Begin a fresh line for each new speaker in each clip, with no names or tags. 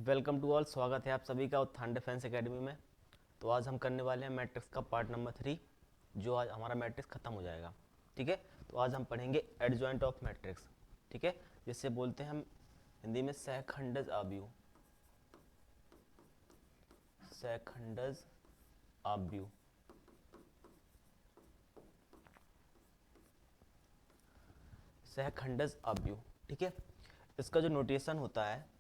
Welcome to all. स्वागत है आप सभी का उत्थान डिफेंस एकेडमी में। तो आज हम करने वाले हैं मैट्रिक्स का पार्ट नंबर 3, जो आज हमारा मैट्रिक्स खत्म हो जाएगा। ठीक है, तो आज हम पढ़ेंगे एडजॉइंट ऑफ मैट्रिक्स। ठीक है, जिससे बोलते हैं हम हिंदी में सहखंडज आव्यूह। सहखंडज आव्यूह। सहखंडज आव्यूह। ठीक है, इसका जो नोटेशन होता है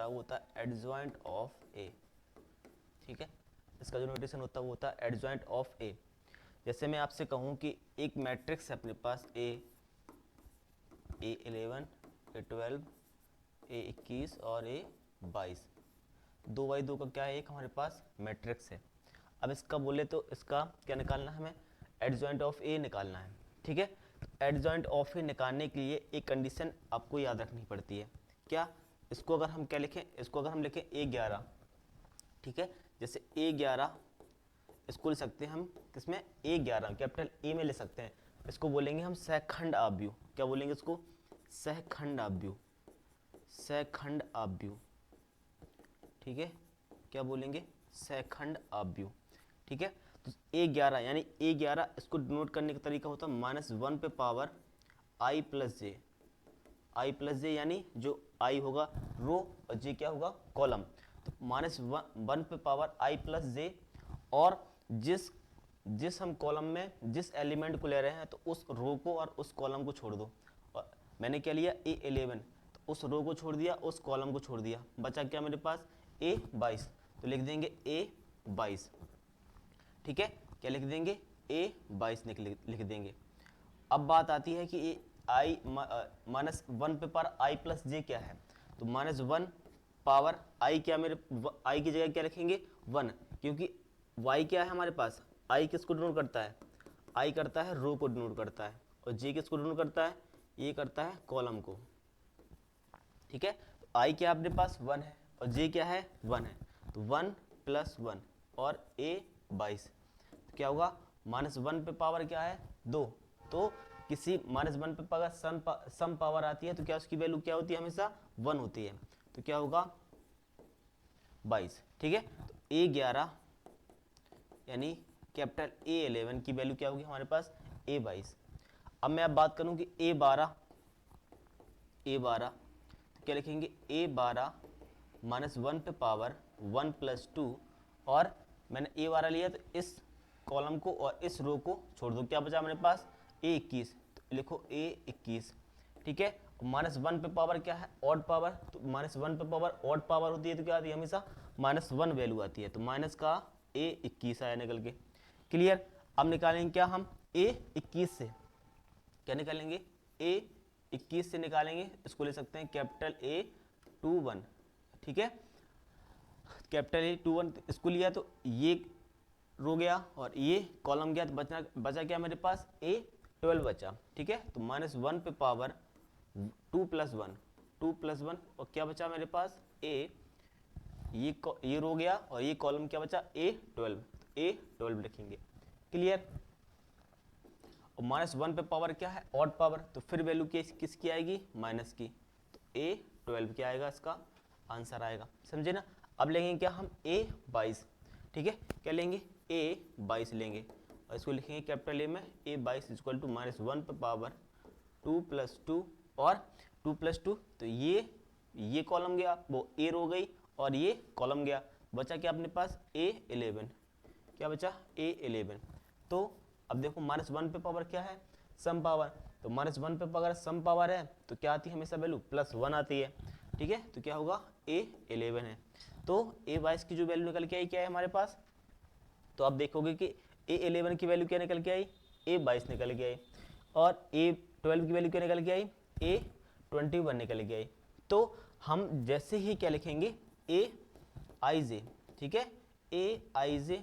वो होता है एडजॉइंट ऑफ ए। ठीक है, इसका जो नोटेशन होता है वो होता है एडजॉइंट ऑफ ए। जैसे मैं आपसे कहूँ कि एक मैट्रिक्स है अपने पास A11, A12, A21 और A22। 2x2 का क्या है, एक हमारे पास मैट्रिक्स है। अब इसका बोले तो इसका क्या निकालना है, हमें एडजॉइंट ऑफ ए निकालना है। ठीक है, एडजॉइंट ऑफ ए निकालने के लिए एक कंडीशन आपको याद रखनी पड़ती है। क्या? इसको अगर हम क्या लिखें, इसको अगर हम लिखें A11। ठीक है, जैसे A11 इसको ले सकते हैं हम किसमें, A11 कैपिटल ए में ले सकते हैं। इसको बोलेंगे हम सहखंड आव्यूह। क्या बोलेंगे इसको? सहखंड आव्यूह। सहखंड आव्यूह। ठीक है, क्या बोलेंगे? सहखंड आव्यूह। ठीक है, तो A11 यानी A11 इसको डिनोट करने का तरीका होता है -1 पे power i plus J. I plus J यानी जो आई होगा रो और जे क्या होगा, कॉलम। तो -1 पे पावर आई प्लस जे, और जिस हम कॉलम में जिस एलिमेंट को ले रहे हैं तो उस रो को और उस कॉलम को छोड़ दो। और मैंने क्या लिया, A11, तो उस रो को छोड़ दिया, उस कॉलम को छोड़ दिया, बचा क्या मेरे पास, A22। तो लिख देंगे A22। ठीक है, क्या लिख देंगे, A22 लिख देंगे। अब बात आती है कि -1 पे पावर आई प्लस जे क्या है, तो -1 पावर आई, क्या मेरे आई की जगह क्या लिखेंगे, 1, क्योंकि y क्या है हमारे पास, आई किसको डिनोट करता है, आई करता है रो को डिनोट करता है, और जे किसको डिनोट करता है, ये करता है कॉलम को। ठीक है, तो आई क्या अपने पास 1 है और जे क्या है 1 है, तो 1 + 1 और A22। तो क्या होगा, -1 पे पावर क्या है, 2। तो किसी -1 पे पावर सम पावर आती है तो क्या उसकी वैल्यू क्या होती है, हमेशा 1 होती है। तो क्या होगा, 22। ठीक है, तो A11 यानी कैपिटल A11 की वैल्यू क्या होगी हमारे पास, A22। अब मैं बात करूं कि A12 तो क्या लिखेंगे, A12 -1 पे पावर 1 + 2, और मैंने A12 लिया तो इस कॉलम को और इस रो को छोड़ दो, क्या बचा मेरे पास, A21। तो लिखो A21। ठीक है, -1 पे पावर क्या है, ऑड पावर, तो -1 पे पावर ऑड पावर होती है तो क्या आती है, हमेशा -1 वैल्यू आती है। तो माइनस का A21 आया निकल के। क्लियर? अब निकालेंगे क्या हम, A21 से, क्या निकालेंगे, A21 से निकालेंगे, इसको ले सकते हैं कैपिटल A21। ठीक है, कैपिटल A21 इसको लिया तो ये रो गया और ये कॉलम गया, तो बचा क्या मेरे पास, A12 बचा। ठीक है, तो -1 पे पावर 2 + 1, 2 + 1, और क्या बचा मेरे पास, ये रो गया और ये कॉलम क्या बचा, A12। तो A12 लिखेंगे। क्लियर? और -1 पे पावर क्या है, ऑड पावर, तो फिर वैल्यू किसकी आएगी, माइनस की। तो A12 क्या आएगा, इसका आंसर आएगा। समझे ना? अब लेंगे क्या हम, A22। ठीक है, क्या लेंगे, A22 लेंगे, और इसको लिखेंगे कैपिटल ए में A22 = -1 पे पावर 2 + 2 और 2 + 2, तो ये कॉलम गया, वो ए रो गई, और ये कॉलम गया, बचा क्या अपने पास, A11। क्या बचा, A11। तो अब देखो -1 पे पावर क्या है, सम पावर, तो -1 पे पावर सम पावर है तो क्या आती है हमेशा वैल्यू, +1 आती है। ठीक है, तो क्या होगा, A11 है। तो A22 की जो वैल्यू निकल के आई क्या है हमारे पास, तो आप देखोगे कि A11 की वैल्यू क्या निकल के आई, A22 निकल के आई, और A12 की वैल्यू क्या निकल के आई, A21 निकल के आई। तो हम जैसे ही क्या लिखेंगे, Aij। ठीक है, Aij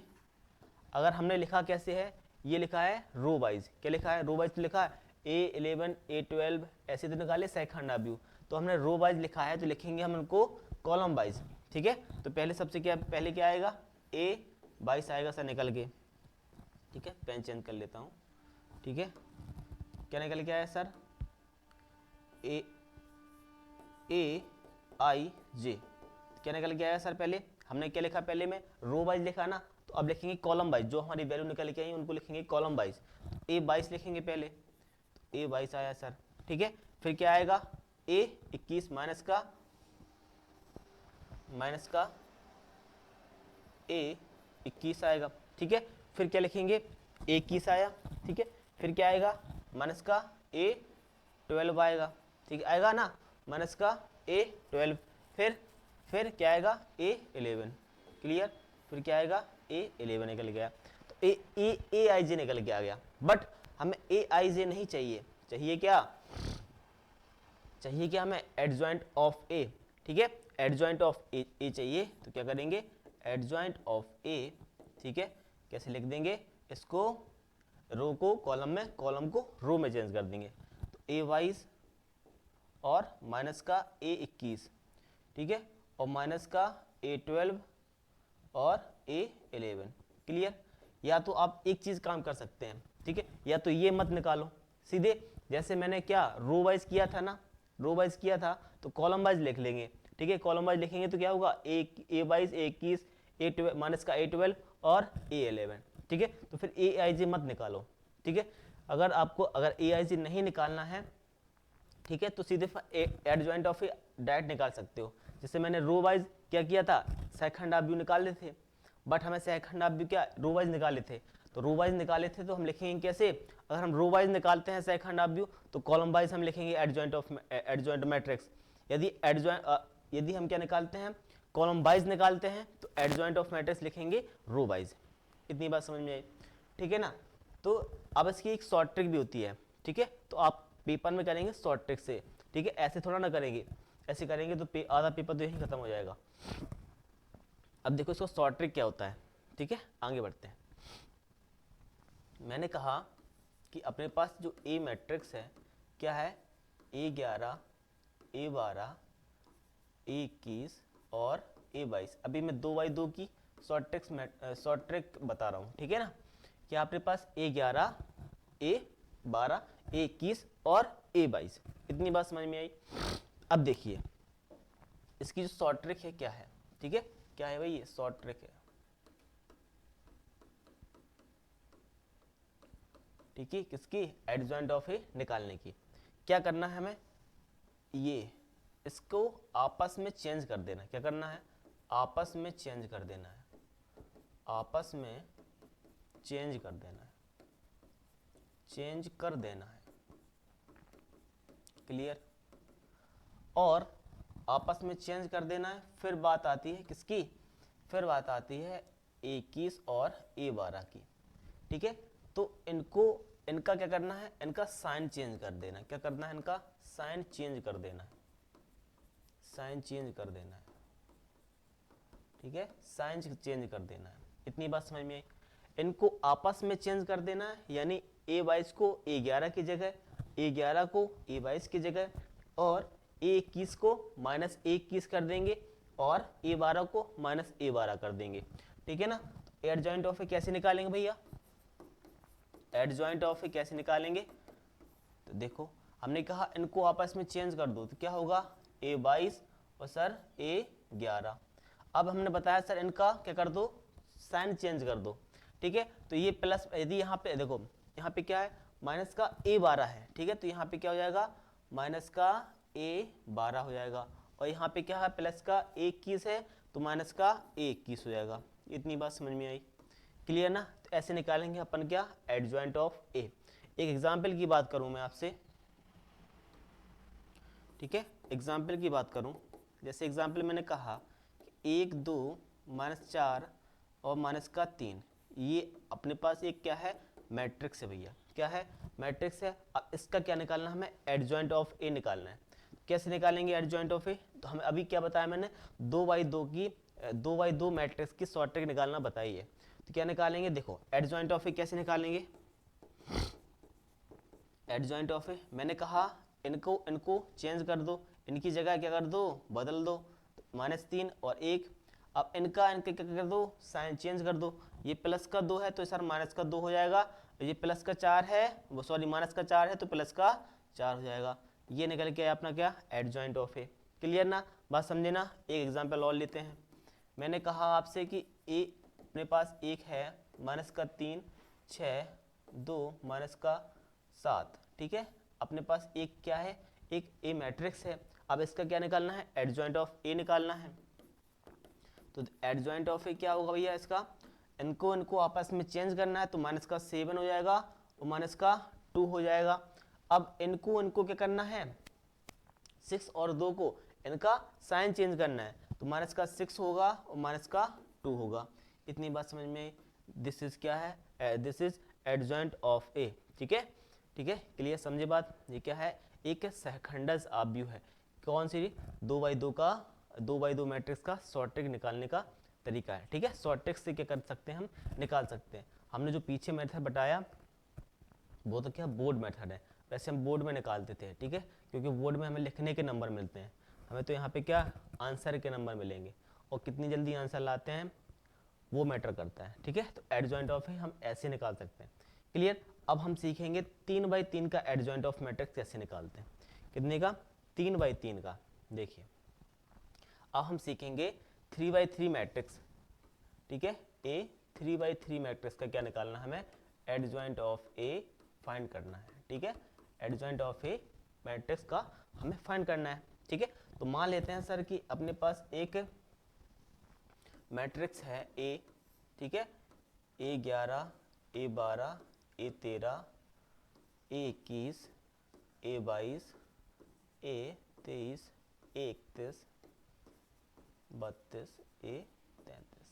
अगर हमने लिखा कैसे है, ये लिखा है रो वाइज, क्या लिखा है, रो वाइज तो लिखा है A11 A12 ऐसे तो निकाले सहखंड आव्यूह, तो हमने रो वाइज लिखा है तो लिखेंगे हम उनको कॉलम वाइज। ठीक है, तो पहले सबसे पहले क्या आएगा, A22 आएगा सर निकल के। ठीक है, पेन चेंज कर लेता हूँ। ठीक है, क्या निकल के आया सर, ए आई जे, क्या निकल के आया सर? पहले हमने क्या लिखा, पहले में रो वाइज लिखा ना, तो अब लिखेंगे कॉलम वाइज, जो हमारी वैल्यू निकल के आई उनको लिखेंगे कॉलम वाइज। तो ए 22 लिखेंगे पहले, तो ए 22 आया सर, ठीक है। फिर क्या आएगा, ए 21 माइनस का ए 21 आएगा, ठीक है। फिर क्या लिखेंगे, ए 21 आया, ठीक है। फिर क्या आएगा, माइनस का ए 12 आएगा, ठीक है, आएगा ना, माइनस का ए 12। फिर क्या आएगा, ए 11, क्लियर। फिर क्या आएगा, ए 11 निकल गया। तो ए आई जे निकल के आ गया। बट हमें ए आई जे नहीं चाहिए, चाहिए क्या, चाहिए क्या हमें, एडजॉइंट ऑफ ए, ठीक है। एडजॉइंट ऑफ ए चाहिए, तो क्या करेंगे, एडजॉइंट ऑफ ए, ठीक है। कैसे लिख देंगे इसको, रो को कॉलम में, कॉलम को रो में चेंज कर देंगे। तो ए 22 और माइनस का ए 21, ठीक है, और माइनस का ए 12 और ए 11, क्लियर। या तो आप एक चीज काम कर सकते हैं, ठीक है, या तो ये मत निकालो सीधे, जैसे मैंने क्या रो वाइज किया था ना, रो वाइज किया था, तो कॉलम वाइज लिख लेंगे, ठीक है। कॉलम वाइज लिखेंगे तो क्या होगा, ए 22 ए 21 ए 12 माइनस का ए 12 और ए 11, ठीक है। तो फिर ए आई जी मत निकालो, ठीक है। अगर आपको अगर ए आई जी नहीं निकालना है, ठीक है, तो सीधे एडजॉइंट ऑफ ए डायरेक्ट निकाल सकते हो। जैसे मैंने रो वाइज क्या किया था, सेकंड हाफ व्यू निकाले थे, बट हमें सेकंड हाफ व्यू क्या रो वाइज निकाले थे, तो रो वाइज निकाले थे तो हम लिखेंगे कैसे, अगर हम रो वाइज निकालते हैं सेकंड हाफ व्यू, तो कॉलम वाइज हम लिखेंगे एडजॉइंट मैट्रिक्स। यदि हम क्या निकालते हैं, कॉलम वाइज निकालते हैं, तो एडजॉइंट ऑफ मैट्रिक्स लिखेंगे रो वाइज। इतनी बात समझ में आई, ठीक है ना। तो अब इसकी एक शॉर्ट ट्रिक भी होती है, ठीक है, तो आप पेपर में करेंगे शॉर्ट ट्रिक से, ठीक है, ऐसे थोड़ा ना करेंगे, ऐसे करेंगे तो आधा पेपर तो यही खत्म हो जाएगा। अब देखो इसको शॉर्ट ट्रिक क्या होता है, ठीक है, आगे बढ़ते हैं। मैंने कहा कि अपने पास जो ए मैट्रिक्स है क्या है, ए 11 ए 12 ए 21 और ए 22। अभी मैं 2x2 की शॉर्ट ट्रिक बता रहा हूँ, ठीक है ना। क्या अपने पास ए 11 ए 12 ए 21 और ए 22, इतनी बात समझ में आई। अब देखिए इसकी जो शॉर्ट ट्रिक है क्या है, ठीक है, क्या है भाई, ये शॉर्ट ट्रिक है, ठीक है, किसकी, एडजॉइंट ऑफ ए निकालने की। क्या करना है हमें, ये इसको आपस में चेंज कर देना, क्या करना है, आपस में चेंज कर देना है, आपस में चेंज कर देना है, चेंज कर देना है, क्लियर। और आपस में चेंज कर देना है, फिर बात आती है किसकी, फिर बात आती है ए 21 और ए 12 की, ठीक है। तो इनका क्या करना है, इनका साइन चेंज कर देना है, क्या करना है, इनका साइन चेंज कर देना है, साइन चेंज कर देना है, ठीक है, साइन चेंज कर देना है। इतनी बात समझ में आई। इनको आपस में चेंज कर देना है, यानी ए 22 को ए 11 की जगह, ए 11 को ए 22 की जगह, और ए 21 को माइनस ए 21 कर देंगे, और ए 12 को माइनस ए 12 कर देंगे, ठीक है ना। तो एडजॉइंट ऑफ ए कैसे निकालेंगे भैया, एडजॉइंट ऑफ ए कैसे निकालेंगे, तो देखो हमने कहा इनको आपस में चेंज कर दो, तो क्या होगा, ए 22 और सर ए 11। अब हमने बताया सर इनका क्या कर दो, साइन चेंज कर दो, ठीक है। तो ये प्लस, यदि यहाँ पे देखो, यहाँ पे क्या है, माइनस का ए 12 है, ठीक है, तो यहाँ पे क्या हो जाएगा, माइनस का ए 12 हो जाएगा, और यहाँ पे क्या है, प्लस का ए 21 है, तो माइनस का ए 21 हो जाएगा। इतनी बात समझ में आई, क्लियर ना। तो ऐसे निकालेंगे अपन क्या, एडजॉइंट ऑफ ए। एक एग्जाम्पल की बात करूँ मैं आपसे, ठीक है, एग्जाम्पल की बात करूँ, जैसे एग्जाम्पल मैंने कहा कि 1 2 माइनस 4 और माइनस का 3, ये अपने पास एक क्या है, मैट्रिक्स है भैया, क्या है, मैट्रिक्स है। अब इसका क्या निकालना है, हमें एडजॉइंट ऑफ ए निकालना है। कैसे निकालेंगे एडजॉइंट ऑफ ए, तो हमें अभी क्या बताया मैंने, 2x2 मैट्रिक्स की शॉर्ट ट्रिक निकालना बताई है। तो क्या निकालेंगे, देखो एडजॉइंट ऑफ ए कैसे निकालेंगे, एडजॉइंट ऑफ ए मैंने कहा इनको चेंज कर दो, इनकी जगह क्या कर दो, बदल दो, -3 और 1। अब इनका क्या कर दो, साइन चेंज कर दो, ये प्लस का 2 है तो सर माइनस का 2 हो जाएगा, ये प्लस का 4 है, वो सॉरी माइनस का 4 है तो प्लस का 4 हो जाएगा। ये निकल के आया अपना क्या, एडजॉइंट ऑफ ए, क्लियर ना, बात समझे ना। एक एग्जांपल और लेते हैं। मैंने कहा आपसे कि ए अपने पास एक है, माइनस का 3, 6, 2 माइनस का 7, ठीक है। अपने पास एक क्या है, एक ए मैट्रिक्स है। अब इसका क्या निकालना है, एडजॉइंट ऑफ ए निकालना है। तो एडजॉइंट ऑफ ए क्या होगा भैया, इसका इनको आपस में चेंज करना है, तो माइनस का 7 हो जाएगा और माइनस का 2 हो जाएगा। अब इनको क्या करना है, 6 और 2 को इनका साइन चेंज करना है, तो माइनस का 6 होगा और माइनस का 2 होगा। इतनी बात समझ में, दिस इज क्या है, this is adjoint of A, ठीक है, ठीक है, क्लियर, समझे बात। ये क्या है, एक सहखंडज आव्यूह है। कौन सी, 2x2 मैट्रिक्स का शॉर्ट ट्रिक निकालने का तरीका है, ठीक है। शॉर्ट ट्रिक से क्या कर सकते हैं, हम निकाल सकते हैं। हमने जो पीछे मेथड बताया वो तो क्या बोर्ड मेथड है, वैसे हम बोर्ड में निकालते थे, ठीक है, क्योंकि बोर्ड में हमें लिखने के नंबर मिलते हैं, हमें तो यहाँ पे क्या आंसर के नंबर मिलेंगे, और कितनी जल्दी आंसर लाते हैं वो मैटर करता है, ठीक है। तो एडजॉइंट ऑफ है हम ऐसे निकाल सकते हैं, क्लियर। अब हम सीखेंगे 3x3 का एडजॉइंट ऑफ मैट्रिक्स कैसे निकालते हैं। कितने का, 3x3 का। देखिए अब हम सीखेंगे 3x3 मैट्रिक्स, ठीक है। ए 3x3 मैट्रिक्स का क्या निकालना है, हमें एडजॉइंट ऑफ ए फाइंड करना है, ठीक है। एडजॉइंट ऑफ ए मैट्रिक्स का हमें फाइंड करना है, ठीक है। तो मान लेते हैं सर कि अपने पास एक मैट्रिक्स है ए, ठीक है, A11, A12, A13, A21, A22, A23, A31, A32, A33।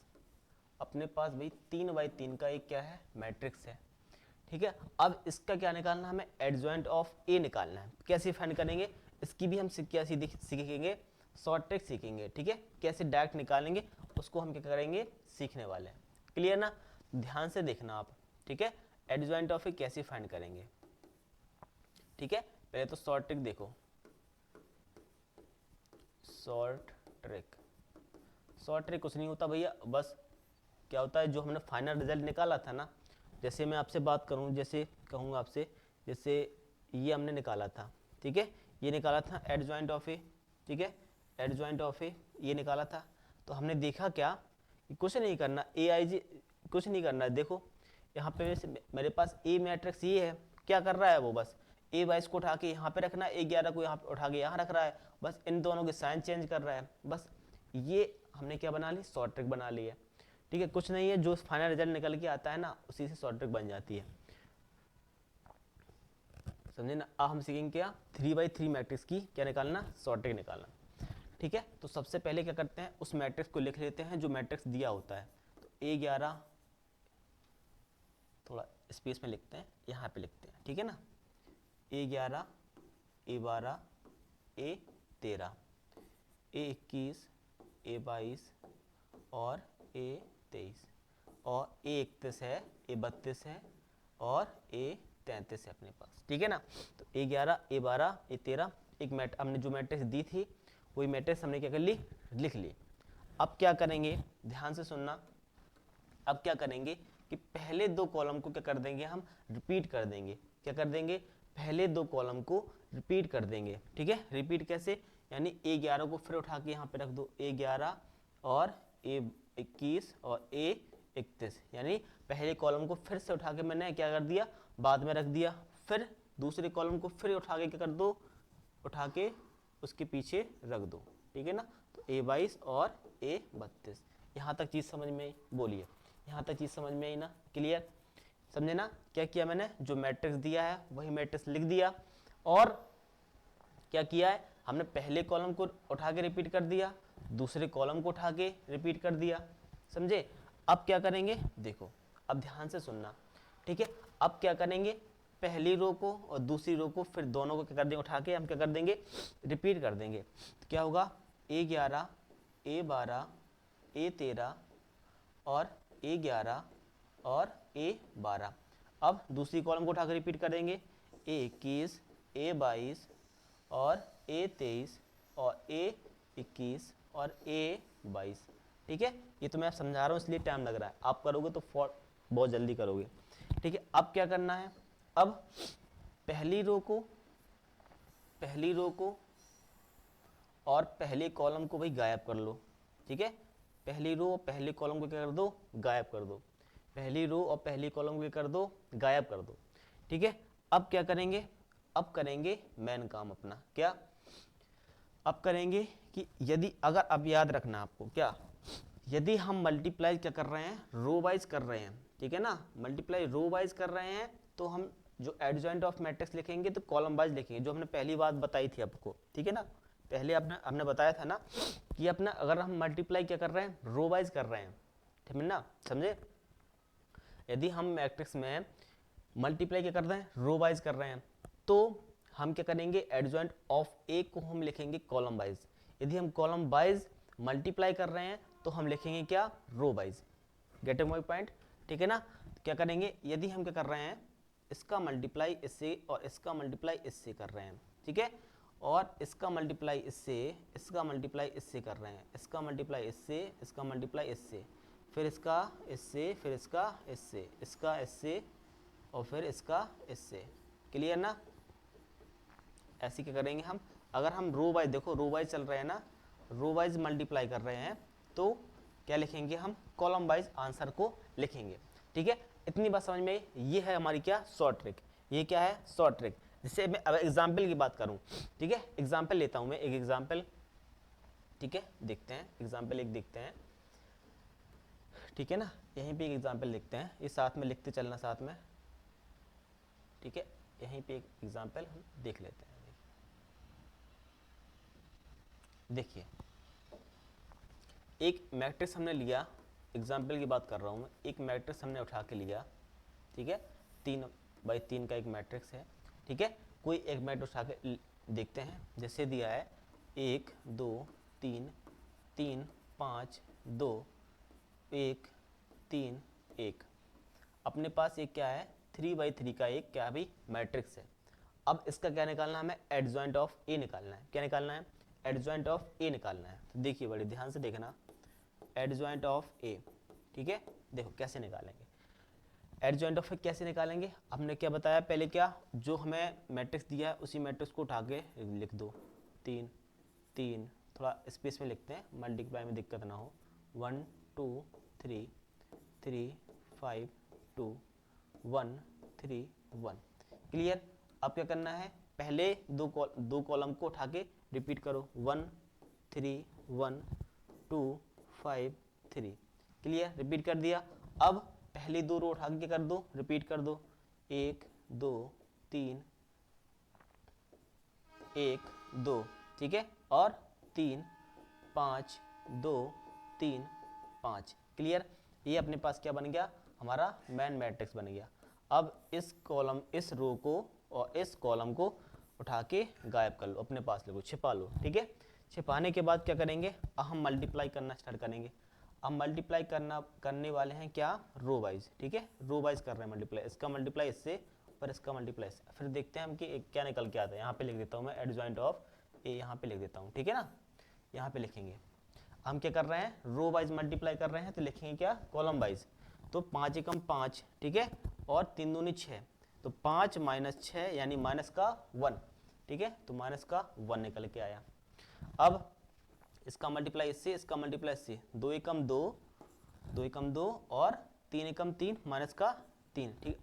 अपने पास भाई 3x3 का एक क्या है, मैट्रिक्स है, ठीक है। अब इसका क्या निकालना है, हमें एडजॉइंट ऑफ ए निकालना है। कैसे फाइंड करेंगे, इसकी भी हम क्या सीखेंगे, शॉर्ट ट्रिक सीखेंगे, ठीक है। कैसे डायरेक्ट निकालेंगे उसको हम क्या करेंगे, सीखने वाले हैं, क्लियर ना। ध्यान से देखना आप, ठीक है। एडजॉइंट ऑफ ए कैसे फाइंड करेंगे, ठीक है। पहले तो शॉर्ट ट्रिक देखो, शॉर्ट ट्रिक कुछ नहीं होता भैया, बस क्या होता है, जो हमने फाइनल रिजल्ट निकाला था ना, जैसे मैं आपसे बात करूं, जैसे कहूँगा आपसे, जैसे ये हमने निकाला था, ठीक है, ये निकाला था एडजॉइंट ऑफ ए, ठीक है, एडजॉइंट ऑफ ए ये निकाला था। तो हमने देखा क्या कि कुछ नहीं करना, AIG कुछ नहीं करना है। देखो यहाँ पे मेरे पास ए मैट्रिक्स ये है, क्या कर रहा है वो, बस A22 को उठा के यहाँ पे रखना है, A11 को यहाँ पे उठा के यहाँ रख रहा है, बस इन दोनों के साइन चेंज कर रहा है, बस ये हमने क्या बना ली, शॉर्ट ट्रिक बना ली है, ठीक है। कुछ नहीं है, जो फाइनल रिजल्ट निकल के आता है ना उसी से शॉर्ट ट्रिक बन जाती है, समझे ना। अब हम सीखेंगे क्या, 3x3 मैट्रिक्स की क्या निकालना, शॉर्ट ट्रिक निकालना, ठीक है। तो सबसे पहले क्या करते हैं, उस मैट्रिक्स को लिख लेते हैं जो मैट्रिक्स दिया होता है। तो A11 थोड़ा स्पेस में लिखते हैं, यहाँ पे लिखते हैं, ठीक है ना। A11, A12, A13, A21, A22 और A23, और A31 है, A32 है और A33 है अपने पास, ठीक है ना। तो A11, A12, A13 एक हमने जो मैट्रिक्स दी थी वही मैट्रिक्स हमने क्या कर ली, लिख ली। अब क्या करेंगे, ध्यान से सुनना। अब क्या करेंगे कि पहले दो कॉलम को क्या कर देंगे, हम रिपीट कर देंगे। क्या कर देंगे, पहले दो कॉलम को रिपीट कर देंगे, ठीक है। रिपीट कैसे, यानी A11 को फिर उठा के यहाँ पे रख दो, A11 और A21 और A31, यानी पहले कॉलम को फिर से उठा के मैंने क्या कर दिया, बाद में रख दिया। फिर दूसरे कॉलम को फिर उठा के क्या कर दो, उठा के उसके पीछे रख दो, ठीक है ना। तो A22 और A32, यहाँ तक चीज़ समझ में आई, बोलिए यहाँ तक चीज़ समझ में आई ना, क्लियर, समझे ना। क्या किया मैंने, जो मैट्रिक्स दिया है वही मैट्रिक्स लिख दिया, और क्या किया है हमने, पहले कॉलम को उठा के रिपीट कर दिया, दूसरे कॉलम को उठा के रिपीट कर दिया, समझे। अब क्या करेंगे, देखो अब ध्यान से सुनना, ठीक है। अब क्या करेंगे, पहली रो को और दूसरी रो को फिर दोनों को क्या कर देंगे, उठा के हम क्या कर देंगे, रिपीट कर देंगे। तो क्या होगा, A11, A12, A13 और A11 और A12। अब दूसरी कॉलम को उठा कर रिपीट करेंगे, A21, A22 और A23 और A21 और A22, ठीक है। ये तो मैं समझा रहा हूँ इसलिए टाइम लग रहा है, आप करोगे तो बहुत जल्दी करोगे, ठीक है। अब क्या करना है, अब पहली रो को और पहले कॉलम को भाई गायब कर लो, ठीक है। पहली रो और पहले कॉलम को क्या कर दो, गायब कर दो। पहली रो और पहली कॉलम को क्या कर दो, गायब कर दो, ठीक है। अब क्या करेंगे, अब करेंगे मेन काम अपना, क्या अब करेंगे कि यदि अगर, अब याद रखना आपको क्या, यदि हम मल्टीप्लाई क्या कर रहे हैं, रो वाइज कर रहे हैं, ठीक है ना, मल्टीप्लाई रो वाइज कर रहे हैं, तो हम जो एडजॉइंट ऑफ मैट्रिक्स लिखेंगे तो कॉलम वाइज लिखेंगे, जो हमने पहली बात बताई थी आपको, ठीक है ना। पहले हमने बताया था ना कि अपना अगर हम मल्टीप्लाई क्या कर रहे हैं, रो वाइज कर रहे हैं, ठीक है ना, समझे। यदि हम मैट्रिक्स में मल्टीप्लाई क्या कर रहे हैं, रो वाइज कर रहे हैं, तो हम क्या करेंगे, एडजॉइंट ऑफ ए को हम लिखेंगे कॉलम वाइज। यदि हम कॉलम वाइज मल्टीप्लाई कर रहे हैं तो हम लिखेंगे क्या, row wise. Get my point, ठीक है ना। क्या करेंगे, यदि हम क्या कर रहे हैं, इसका मल्टीप्लाई इससे और इसका मल्टीप्लाई इससे कर रहे हैं, ठीक है, और इसका मल्टीप्लाई इससे, इसका मल्टीप्लाई इससे कर रहे हैं, इसका मल्टीप्लाई इससे, इसका मल्टीप्लाई इससे, फिर इसका इससे, फिर इसका इससे, इसका इससे और फिर इसका इससे। क्लियर ना। ऐसे क्या करेंगे हम, अगर हम रो वाइज, देखो रो वाइज चल रहे हैं ना, रो वाइज मल्टीप्लाई कर रहे हैं, तो क्या लिखेंगे हम, कॉलम वाइज आंसर को लिखेंगे, ठीक है। इतनी बात समझ में आई। ये है हमारी क्या, शॉर्ट ट्रिक। ये क्या है, शॉर्ट ट्रिक। जैसे मैं अब एग्जाम्पल की बात करूं, ठीक है, एग्जाम्पल लेता हूं मैं, एक एग्जाम्पल, ठीक है, देखते हैं एग्जाम्पल एक, देखते हैं, ठीक है ना। यहीं पे एक एग्जाम्पल लिखते हैं, ये साथ में लिखते चलना साथ में, ठीक है। यहीं पे एक एग्जाम्पल हम देख लेते हैं। देखिए एक मैट्रिक्स हमने लिया, एग्जाम्पल की बात कर रहा हूँ मैं, एक मैट्रिक्स हमने उठा के लिया, ठीक है, 3x3 का एक मैट्रिक्स है, ठीक है। कोई एक मैट्रिक्स उठा के देखते हैं, जैसे दिया है 1 2 3 3 5 2 1 3 1। अपने पास एक क्या है, 3x3 का एक क्या भी मैट्रिक्स है। अब इसका क्या निकालना है, हमें एडजॉइंट ऑफ ए निकालना है। क्या निकालना है, एडजॉइंट ऑफ ए निकालना है। तो देखिए बड़े ध्यान से देखना, एडजॉइंट ऑफ ए, ठीक है। देखो कैसे निकालेंगे एडजॉइंट ऑफ ए, कैसे निकालेंगे। हमने क्या बताया पहले, क्या जो हमें मैट्रिक्स दिया है उसी मैट्रिक्स को उठा के लिख दो, 3 3, थोड़ा स्पेस में लिखते हैं, मल्टीप्लाई में दिक्कत ना हो, 1 2 3 3 5 2 1 3 1। क्लियर। अब क्या करना है, पहले दो कॉलम को उठा के रिपीट करो, 1 3 1 2 5 3। क्लियर, रिपीट कर दिया। अब पहली दो रो उठा के कर दो, रिपीट कर दो, 1 2 3 1 2, ठीक है, और 3 5 2 3 5। क्लियर। ये अपने पास क्या बन गया, हमारा मेन मैट्रिक्स बन गया। अब इस कॉलम, इस रो को और इस कॉलम को उठा के गायब कर लो, अपने पास लो, छिपा लो, ठीक है। छिपाने के बाद क्या करेंगे, अब हम मल्टीप्लाई करना स्टार्ट करेंगे। अब मल्टीप्लाई करने वाले हैं क्या, रो वाइज, ठीक है, रो वाइज कर रहे हैं मल्टीप्लाई, इसका मल्टीप्लाई इससे और इसका मल्टीप्लाई इससे। फिर देखते हैं हम कि क्या निकल के आता है। यहाँ पे लिख देता हूँ मैं, एडजॉइंट ऑफ ए यहाँ पे लिख देता हूँ, ठीक है ना। यहाँ पे लिखेंगे, हम क्या कर रहे हैं, रो वाइज मल्टीप्लाई कर रहे हैं, तो लिखेंगे क्या, कॉलम वाइज। तो 5 एकम 5, ठीक है, और 3 दूनी 6, तो 5 माइनस 6 यानी माइनस का 1, ठीक है, तो माइनस का 1 निकल के आया। अब इसका मल्टीप्लाई इससे, इसका मल्टीप्लाई इससे, 2 एकम 2, 2 एकम 2 और 3 एकम 3, माइनस का 3, ठीक,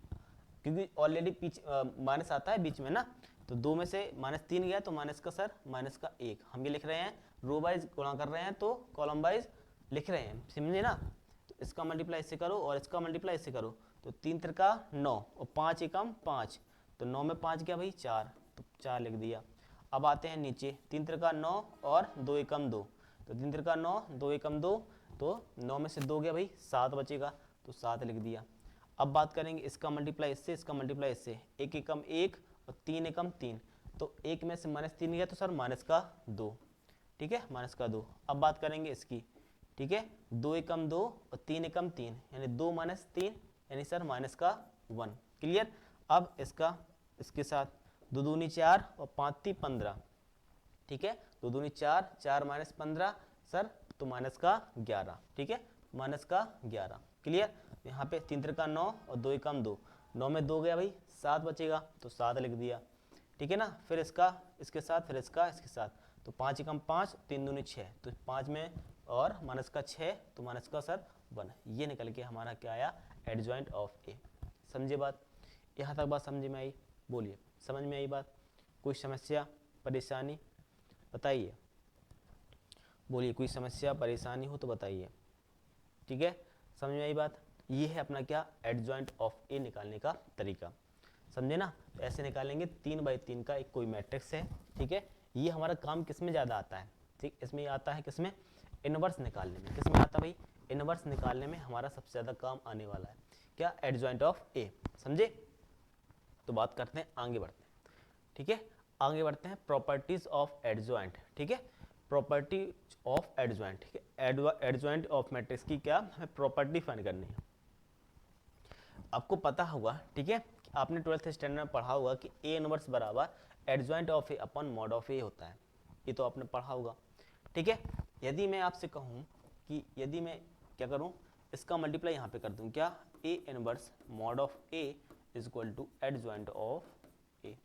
क्योंकि ऑलरेडी पीछे माइनस आता है बीच में ना, तो 2 में से -3 गया तो माइनस का सर माइनस का 1। हम ये लिख रहे हैं, रो वाइज गुणा कर रहे हैं तो कॉलम वाइज लिख रहे हैं, समझे ना। तो इसका मल्टीप्लाई इससे करो और इसका मल्टीप्लाई इससे करो, तो 3 त्रिका 9 और 5 एकम 5, तो 9 में 5 गया भाई 4, तो 4 लिख दिया। अब आते हैं नीचे, 3 त्रिका 9 और 2 एकम 2, तो 3 त्रिका 9, 2 एकम 2, तो 9 में से 2 गया भाई 7 बचेगा, तो 7 लिख दिया। अब बात करेंगे इसका मल्टीप्लाई इससे, इसका मल्टीप्लाई इससे, 1 एकम 1 और 3 एकम 3, तो 1 में से -3 गया तो सर माइनस का 2, ठीक है, माइनस का 2। अब बात करेंगे इसकी, ठीक है, 2 एकम 2 और 3 एकम 3, यानी 2 माइनस 3 यानी सर माइनस का 1। क्लियर। अब इसका इसके साथ 2 दूनी 4 और 5 ती 15, ठीक है, 2 दूनी 4, 4 माइनस 15 सर तो माइनस का 11, ठीक है, माइनस का 11। क्लियर। यहाँ पे 3 त्रिका 9 और 2 एकम 2, 9 में 2 गया भाई 7 बचेगा, तो 7 लिख दिया, ठीक है ना। फिर इसका इसके साथ, फिर इसका इसके साथ, तो 5 एकम 5, 3 दूनी 6, तो 5 में और माइनस का 6, तो माइनस का सर 1, ये निकल के हमारा क्या आया, एडजॉइंट ऑफ ए। समझे बात, यहाँ तक बात समझ में आई? बोलिए समझ में आई बात? कोई समस्या परेशानी बताइए, बोलिए कोई समस्या परेशानी हो तो बताइए। ठीक है, समझ में आई बात? ये है अपना क्या, एडजॉइंट ऑफ ए निकालने का तरीका, समझे ना? तो ऐसे निकालेंगे 3/3 का एक कोई मैट्रिक्स है, ठीक है। ये हमारा काम किस में ज़्यादा आता है, ठीक, इसमें आता है किसमें, इनवर्स निकालने में। किस में आता है भाई, इनवर्स निकालने में हमारा सबसे ज़्यादा काम आने वाला है क्या, एडजॉइंट ऑफ ए। समझे? तो बात करते हैं, आगे बढ़ते हैं, ठीक है। आगे बढ़ते हैं प्रॉपर्टीज ऑफ एडजॉइंट, ठीक है, प्रॉपर्टीज ऑफ एडजॉइंट, ठीक है। एडजॉइंट ऑफ मैट्रिक्स की क्या हमें प्रॉपर्टी फाइंड करनी है। आपको पता होगा, ठीक है, आपने 12th स्टैंडर्ड में पढ़ा होगा कि ए इनवर्स बराबर adjoint of A upon mod of A होता है, ये तो आपने पढ़ा होगा, ठीक है। यदि मैं आपसे कहूँ कि यदि मैं क्या करूँ, इसका मल्टीप्लाई यहाँ पे कर दूँ, क्या, A inverse mod of A is equal to adjoint of A.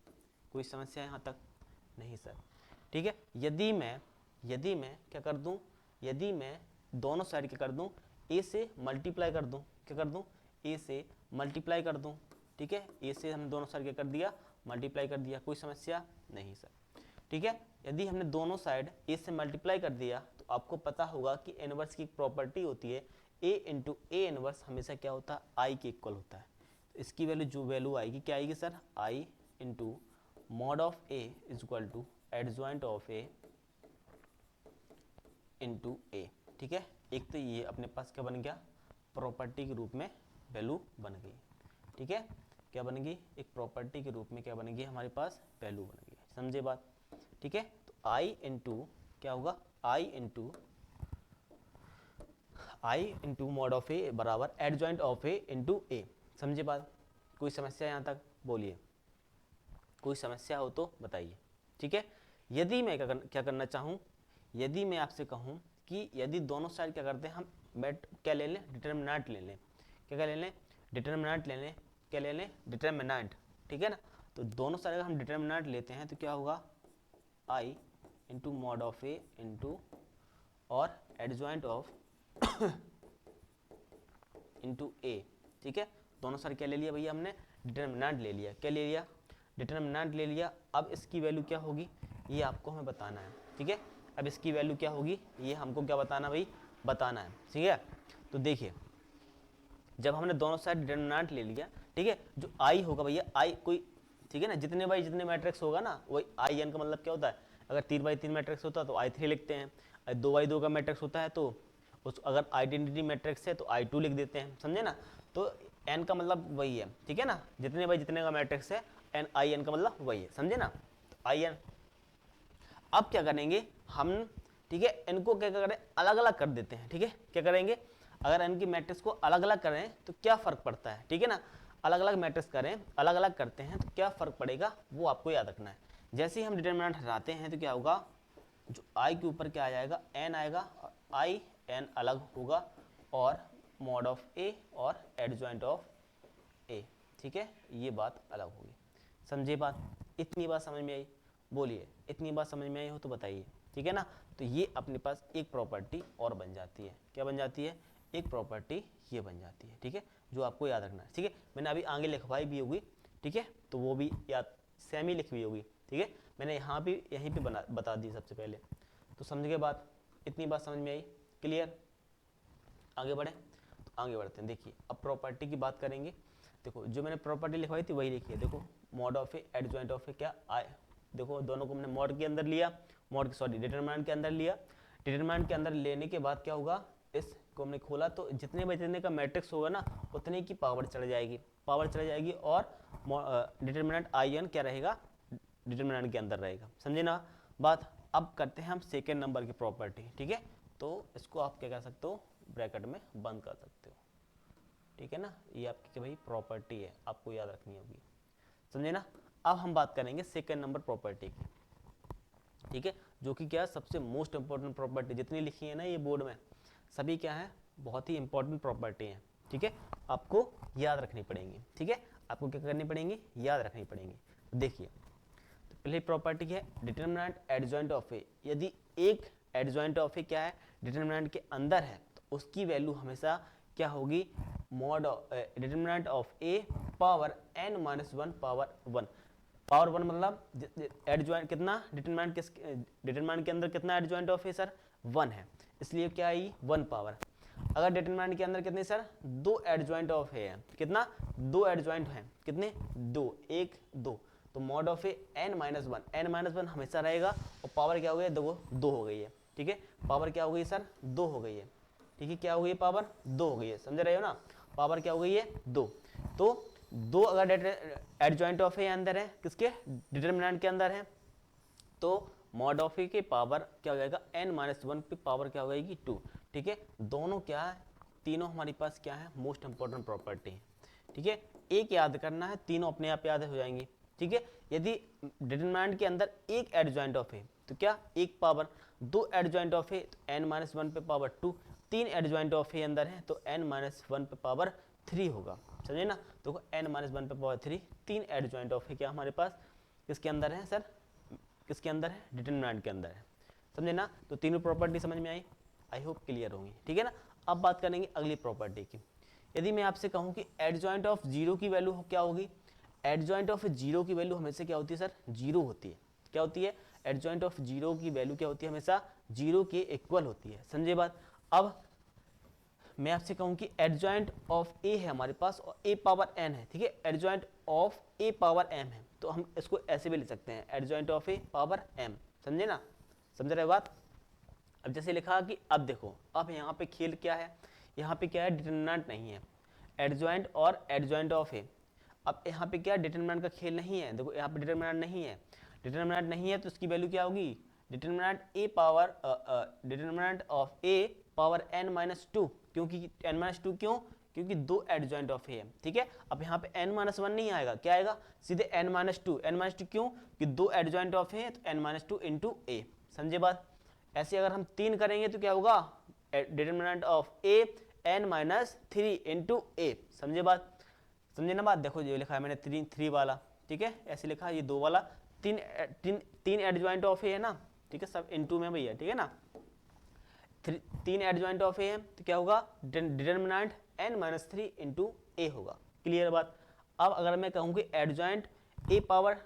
कोई समस्या यहाँ तक? नहीं सर, ठीक है। यदि मैं क्या कर दूँ, यदि मैं दोनों साइड क्या कर दूँ, ए से मल्टीप्लाई कर दूँ, क्या कर दूँ, ए से मल्टीप्लाई कर दूँ, ठीक है। ए से हमने दोनों साइड क्या कर दिया, मल्टीप्लाई कर दिया। कोई समस्या नहीं सर, ठीक है। यदि हमने दोनों साइड ए से मल्टीप्लाई कर दिया तो आपको पता होगा कि इनवर्स की एक प्रॉपर्टी होती है, ए इंटू ए इनवर्स हमेशा क्या होता है, आई के इक्वल होता है। तो इसकी वैल्यू जो वैल्यू आएगी क्या आएगी sir, I into mod of A is equal to adjoint of A into A, ठीक है। एक तो ये अपने पास क्या बन गया, प्रॉपर्टी के रूप में वैल्यू बन गई, ठीक है। क्या बन गई, एक प्रॉपर्टी के रूप में क्या बन गई हमारे पास, वैल्यू बन गई। समझे बात, ठीक है। तो आई इंटू क्या होगा, आई इंटू मॉड ऑफ ए बराबर adjoint of A into A. समझे बात? कोई समस्या यहाँ तक? बोलिए, कोई समस्या हो तो बताइए, ठीक है। यदि मैं क्या करना चाहूँ, यदि मैं आपसे कहूँ कि यदि दोनों साइड क्या करते हैं, हम क्या ले लें, डिटर्मिनेंट ले लें, क्या ले लें, डिटर्मिनेंट ले लें, क्या ले लें, डिटर्मिनेंट, ठीक है ना। तो दोनों साइड अगर हम डिटर्मिनेंट लेते हैं तो क्या होगा, I into mod of A into और एडजॉइंट ऑफ इंटू ए, ठीक है। दोनों साइड क्या ले लिया भैया हमने, डिटर्मिनेंट ले लिया, क्या ले लिया, डिटर्मिनेंट ले लिया। अब इसकी वैल्यू क्या होगी ये आपको हमें बताना है, ठीक है। अब इसकी वैल्यू क्या होगी ये हमको क्या बताना भाई, बताना है, ठीक है। तो देखिए जब हमने दोनों साइड डिटर्मिनेंट ले लिया, ठीक है, जो आई होगा भैया, आई कोई, ठीक है ना, जितने बाई जितने मैट्रिक्स होगा ना वही आई एन का मतलब क्या होता है। अगर 3/3 मैट्रिक्स होता है तो I3 लिखते हैं, 2/2 का मैट्रिक्स होता है तो उस अगर आइडेंटिटी मैट्रिक्स है तो I2 लिख देते हैं, समझे ना। तो एन का मतलब वही है, ठीक है ना, जितने बाई जितने का मैट्रिक्स है एन, आई एन का मतलब वही है, समझे ना। तो आई एन, अब क्या करेंगे हम, ठीक है, इनको क्या करें, अलग अलग कर देते हैं, ठीक है। क्या करेंगे, अगर इनकी मैट्रिक्स को अलग अलग करें तो क्या फर्क पड़ता है, ठीक है ना। अलग अलग मैट्रिक्स करें, अलग अलग करते हैं तो क्या फर्क पड़ेगा वो आपको याद रखना है। जैसे ही हम डिटर्मिनेंट हटाते हैं तो क्या होगा, जो आई के ऊपर क्या आ जाएगा, एन आएगा, और आई एन अलग होगा और मॉड ऑफ ए और एडजॉइंट ऑफ ए, ठीक है, ये बात अलग होगी। समझे बात? इतनी बात समझ में आई? बोलिए, इतनी बात समझ में आई हो तो बताइए, ठीक है ना। तो ये अपने पास एक प्रॉपर्टी और बन जाती है, क्या बन जाती है, एक प्रॉपर्टी ये बन जाती है, ठीक है, जो आपको याद रखना है, ठीक है। मैंने अभी आगे लिखवाई भी होगी, ठीक है, तो वो भी याद सेमी लिखी हुई होगी, ठीक है। मैंने यहाँ भी यहीं पे बता दी सबसे पहले। तो समझ गए बात, इतनी बात समझ में आई, क्लियर? आगे बढ़े, तो आगे बढ़ते हैं। देखिए अब प्रॉपर्टी की बात करेंगे। देखो जो मैंने प्रॉपर्टी लिखवाई थी वही लिखी है, देखो mod of A adjoint of A क्या आए, देखो दोनों को मैंने मॉड के अंदर लिया, डिटरमिनेंट के अंदर लिया। डिटरमिनेंट के अंदर लेने के बाद क्या होगा, इसको हमने खोला तो जितने बाई जितने का मैट्रिक्स होगा ना उतने की पावर चढ़ जाएगी, और डिटरमिनेंट आई एन क्या रहेगा, डिटरमिनेंट के अंदर रहेगा, समझे ना बात। अब करते हैं हम सेकेंड नंबर की प्रॉपर्टी, ठीक है। तो इसको आप क्या कर सकते हो, ब्रैकेट में बंद कर सकते हो, ठीक है ना। ये आपकी भाई प्रॉपर्टी है, आपको याद रखनी होगी, समझे ना। अब हम बात करेंगे सेकेंड नंबर प्रॉपर्टी की, ठीक है, जो कि क्या सबसे मोस्ट इंपॉर्टेंट प्रॉपर्टी जितनी लिखी है ना ये बोर्ड में, सभी क्या है, बहुत ही इंपॉर्टेंट प्रॉपर्टी है, ठीक है, आपको याद रखनी पड़ेंगी, ठीक है। आपको क्या करनी पड़ेंगी, याद रखनी पड़ेंगी। देखिए तो पहली प्रॉपर्टी है डिटरमिनेंट एडजॉइंट ऑफ ए। यदि एक एडजॉइंट ऑफ ए क्या है, डिटरमिनेंट के अंदर है, तो उसकी वैल्यू हमेशा क्या होगी, mod determinant of A power n minus 1 power 1। Power 1 मतलब एडजॉइंट कितना, डिटरमिनेंट के अंदर कितना एडजॉइंट ऑफ ए सर, 1 है, इसलिए क्या आई 1 पावर। अगर डिटरमिनेंट के अंदर कितने सर, 2 एडजॉइंट ऑफ ए है, कितना 2 एडजॉइंट हैं, कितने 2, 1 2, तो mod of A n minus 1, n minus 1 हमेशा रहेगा, और पावर क्या हो गई, 2 हो गई है, ठीक है, पावर क्या हो गई सर, 2 हो गई है, ठीक है, क्या हो गई पावर 2 हो गई है, समझ रहे हो ना, पावर क्या हो गई है 2। तो 2 अगर एडजॉइंट ऑफ ए अंदर है, किसके, डिटरमिनेंट के अंदर है, तो मॉड ऑफ ए के पावर क्या हो जाएगा, n माइनस 1 पे पावर क्या हो जाएगी 2, ठीक है। दोनों क्या है, तीनों हमारे पास क्या है, मोस्ट इंपॉर्टेंट प्रॉपर्टी है, ठीक है। एक याद करना है, तीनों अपने आप याद हो जाएंगी, ठीक है। यदि डिटरमिनेंट के अंदर एक एडजॉइंट ऑफ ए, तो क्या एक पावर, 2 एडजॉइंट ऑफ ए तो n माइनस 1 पे पावर 2, 3 एडजॉइंट ऑफ ए अंदर है तो n माइनस 1 पे पावर 3 होगा, समझे ना। तो n माइनस 1 पे पावर 3, 3 एडजॉइंट ऑफ ए क्या हमारे पास किसके अंदर है सर, किसके अंदर है, डिटरमिनेंट के अंदर है, समझे ना। तो तीनों प्रॉपर्टी समझ में आई होप क्लियर होंगी, ठीक है ना। अब बात करेंगे अगली प्रॉपर्टी की। यदि मैं आपसे कहूँ कि एडजॉइंट ऑफ जीरो की वैल्यू क्या होगी, एडजॉइंट ऑफ जीरो की वैल्यू हमेशा क्या होती है सर, जीरो होती है, क्या होती है, एडजॉइंट ऑफ जीरो की वैल्यू क्या होती है, हमेशा जीरो के इक्वल होती है, समझे बात। अब मैं आपसे कहूँ कि एडजॉइंट ऑफ ए है हमारे पास और ए पावर n है, ठीक है, adjoint of A power m है, तो हम इसको ऐसे भी लिख सकते हैं, adjoint of A power m, समझे ना, समझ रहे बात। अब जैसे लिखा कि अब देखो, अब यहाँ पे खेल क्या है, यहाँ पे क्या है, डिटरमिनेंट नहीं है, एडजॉइंट और एडजॉइंट ऑफ ए। अब यहाँ पे क्या डिटरमिनेंट का खेल नहीं है, देखो यहाँ पे डिटरमिनेंट नहीं है, डिटरमिनेंट नहीं है तो इसकी वैल्यू क्या होगी, determinant A power determinant of A power n minus 2, क्योंकि n माइनस 2 क्यों, क्योंकि 2 एडजॉइंट ऑफ ए है, ठीक है। अब यहाँ पे n माइनस 1 नहीं आएगा, क्या आएगा, सीधे n माइनस 2, n माइनस 2 क्यों, कि 2 एडजॉइंट ऑफ ए है तो n माइनस 2 इंटू ए, समझे बात। ऐसे अगर हम 3 करेंगे तो क्या होगा, determinant of A n minus 3 into A, समझे बात, समझे ना बात। देखो ये लिखा है मैंने 3 वाला, ठीक है, ऐसे लिखा है, ये 2 वाला, 3 एडजॉइंट ऑफ ए है ना, ठीक है, सब इनटू में भैया, ठीक है ना, 3 एडजॉइंट ऑफ ए है तो क्या होगा, डिटरमिनेंट n माइनस 3 इंटू ए होगा, क्लियर बात। अब अगर मैं कहूँ कि adjoint A power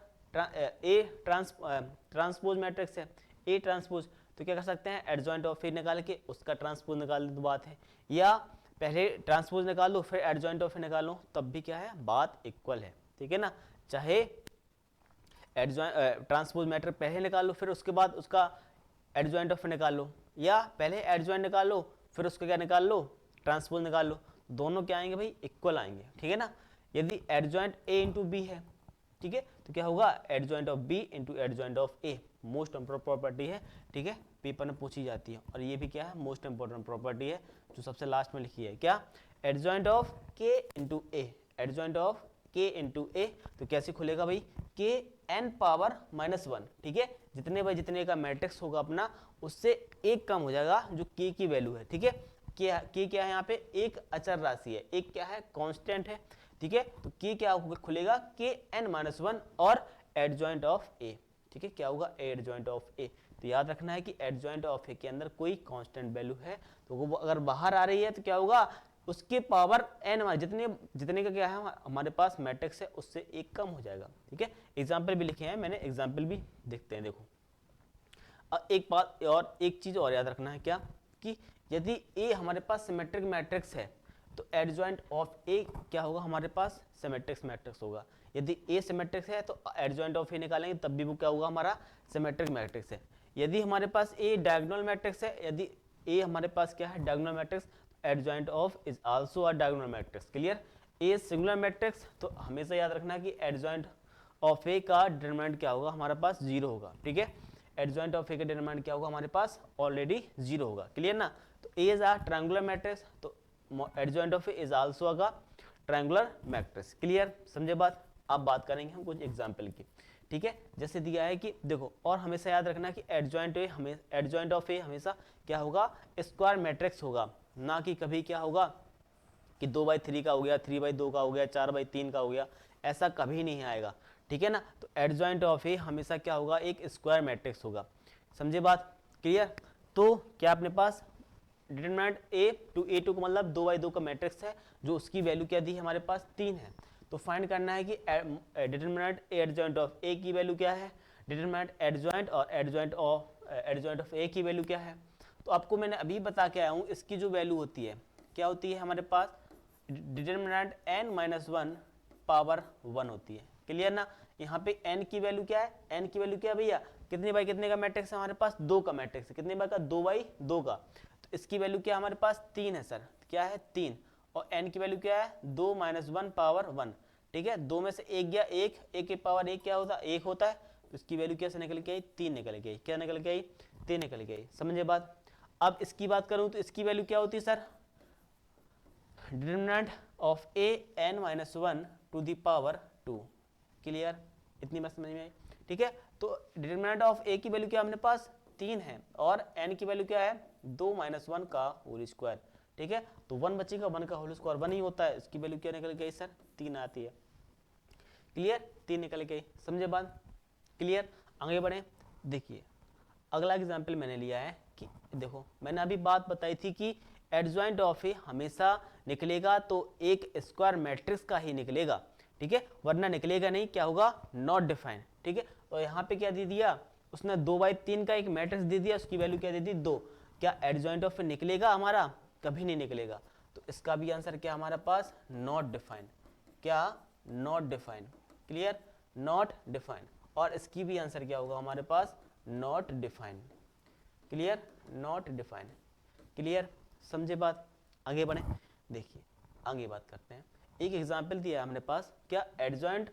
A transpose matrix है, ए ट्रांसपोज, तो क्या कर सकते हैं, एडजॉइंट ऑफ ए निकाल के उसका ट्रांसपोज निकाल दे तो बात है, या पहले ट्रांसपोज निकाल लो फिर एडजॉइंट ऑफ ए निकालो, तब भी क्या है, बात इक्वल है, ठीक है ना। चाहे ट्रांसपोज मैट्रिक पहले निकाल लो फिर उसके बाद उसका एडजॉइंट ऑफ ए निकाल लो, या पहले एडजॉइंट निकाल लो फिर उसका क्या निकाल लो, ट्रांसपोज निकाल लो, दोनों क्या आएंगे भाई, इक्वल आएंगे, ठीक है ना। यदि एडजॉइंट ए इंटू बी है, ठीक है, तो क्या होगा, adjoint of B into adjoint of A, most important property है, ठीक है, पेपर में पूछी जाती है, और ये भी क्या है, मोस्ट इंपॉर्टेंट प्रॉपर्टी है जो सबसे लास्ट में लिखी है, क्या, एडजॉइंट ऑफ के इंटू ए, एडजॉइंट ऑफ के इंटू ए, तो कैसे खुलेगा भाई, के n पावर माइनस 1, ठीक है, जितने बाई जितने का मैट्रिक्स होगा अपना उससे एक कम हो जाएगा जो k की वैल्यू है, ठीक है, k क्या है यहाँ पे, एक अचर राशि है, एक क्या है, कांस्टेंट है, ठीक है, तो k क्या खुलेगा, के n माइनस 1 और एडजॉइंट ऑफ a, ठीक है, क्या होगा, एडजॉइंट ऑफ a। तो याद रखना है कि एडजॉइंट ऑफ a के अंदर कोई कांस्टेंट वैल्यू है तो वो अगर बाहर आ रही है तो क्या होगा, उसके पावर n जितने का क्या है हमारे पास मैट्रिक्स है उससे एक कम हो जाएगा, ठीक है। एग्जाम्पल भी लिखे हैं मैंने, एग्जाम्पल भी देखते हैं, देखो एक बात और एक चीज और याद रखना है, क्या, कि यदि a हमारे पास सिमेट्रिक मैट्रिक्स है तो एडजॉइंट ऑफ a क्या होगा, हमारे पास सिमेट्रिक मैट्रिक्स होगा। यदि a सिमेट्रिक्स है तो एडजॉइंट ऑफ a निकालेंगे तब भी वो क्या होगा, हमारा सिमेट्रिक मैट्रिक्स है। यदि हमारे पास a डायगोनल मैट्रिक्स है, यदि a हमारे पास क्या है, diagonal matrix, adjoint of is also a diagonal matrix, clear. A singular matrix, तो हमेशा याद रखना कि एडजॉइंट ऑफ ए का डिटरमिनेंट क्या होगा, हमारे पास 0 होगा, ठीक है, एडजॉइंट ऑफ ए का डिटरमिनेंट क्या होगा, हमारे पास ऑलरेडी 0 होगा, क्लियर ना। तो ए इज अ ट्रायंगुलर मैट्रिक्स, तो adjoint of A is also a triangular matrix, clear, समझे बात। अब बात करेंगे हम कुछ एग्जाम्पल की, ठीक है, जैसे दिया है कि देखो, और हमेशा याद रखना कि एडजॉइंट ऑफ ए हमेशा क्या होगा, स्क्वायर मैट्रिक्स होगा, ना कि कभी क्या होगा कि 2/3 का हो गया, 3/2 का हो गया, 4/3 का हो गया, ऐसा कभी नहीं आएगा। ठीक है ना। तो एडजॉइंट ऑफ ए हमेशा क्या होगा, एक स्क्वायर मैट्रिक्स होगा। समझे बात, क्लियर। तो क्या अपने पास डिटरमिनेंट ए टू A2 का मतलब 2/2 का मैट्रिक्स है, जो उसकी वैल्यू क्या दी है हमारे पास 3 है। तो फाइंड करना है कि डिटरमिनेंट एडजॉइंट ऑफ ए की वैल्यू क्या है, डिटरमिनेंट एडजॉइंट और एडजॉइंट ऑफ ए की वैल्यू क्या है। तो आपको मैंने अभी बता के आया हूँ, इसकी जो वैल्यू होती है क्या होती है हमारे पास, डिटरमिनेंट n-1 पावर 1 होती है, क्लियर ना। यहाँ पे n की वैल्यू क्या है, n की वैल्यू क्या है भैया, कितने बाई कितने का मैट्रिक्स है हमारे पास, 2 का मैट्रिक्स है, कितने बाई का, 2/2 का। तो इसकी वैल्यू क्या हमारे पास 3 है सर, क्या है 3, और n की वैल्यू क्या है 2 - 1 पावर 1, ठीक है। 2 में से 1 गया, 1 की पावर 1 क्या होता है, 1 होता है। तो इसकी वैल्यू कैसे निकल के आई, 3 निकल के आई, क्या निकल के आई, 3 निकल के आई, समझे बात। अब इसकी बात करूं तो इसकी वैल्यू क्या होती है sir, determinant of A n-1 to the power 2, clear, इतनी बात समझ में आई, ठीक है। तो डिटरमिनेंट ऑफ ए की वैल्यू क्या हमने पास 3 है, और n की वैल्यू क्या है 2 - 1 का होल स्क्वायर, ठीक है। तो 1 बचेगा, 1 का होल स्क्वायर 1 ही होता है, इसकी वैल्यू क्या निकल गई सर, 3 आती है, क्लियर, 3 निकल गई, समझे बात, क्लियर। आगे बढ़े, देखिए अगला एग्जाम्पल मैंने लिया है कि देखो मैंने अभी बात बताई थी कि एडजॉइंट ऑफ ए हमेशा निकलेगा तो एक स्क्वायर मैट्रिक्स का ही निकलेगा, ठीक है, वरना निकलेगा नहीं, क्या होगा, नॉट डिफाइंड, ठीक है। तो यहाँ पे क्या दे दिया उसने, 2/3 का एक मैट्रिक्स दे दिया, उसकी वैल्यू क्या दे दी 2, क्या एडजॉइंट ऑफ ए निकलेगा हमारा, कभी नहीं निकलेगा। तो इसका भी आंसर क्या हमारे पास, नॉट डिफाइंड, क्या, not defined, clear, not defined. और इसकी भी आंसर क्या होगा हमारे पास, not defined, clear, not defined, clear, समझे बात। आगे बढ़े, देखिए आगे बात करते हैं। एक एग्जांपल दिया है हमने पास, क्या एडजॉइंट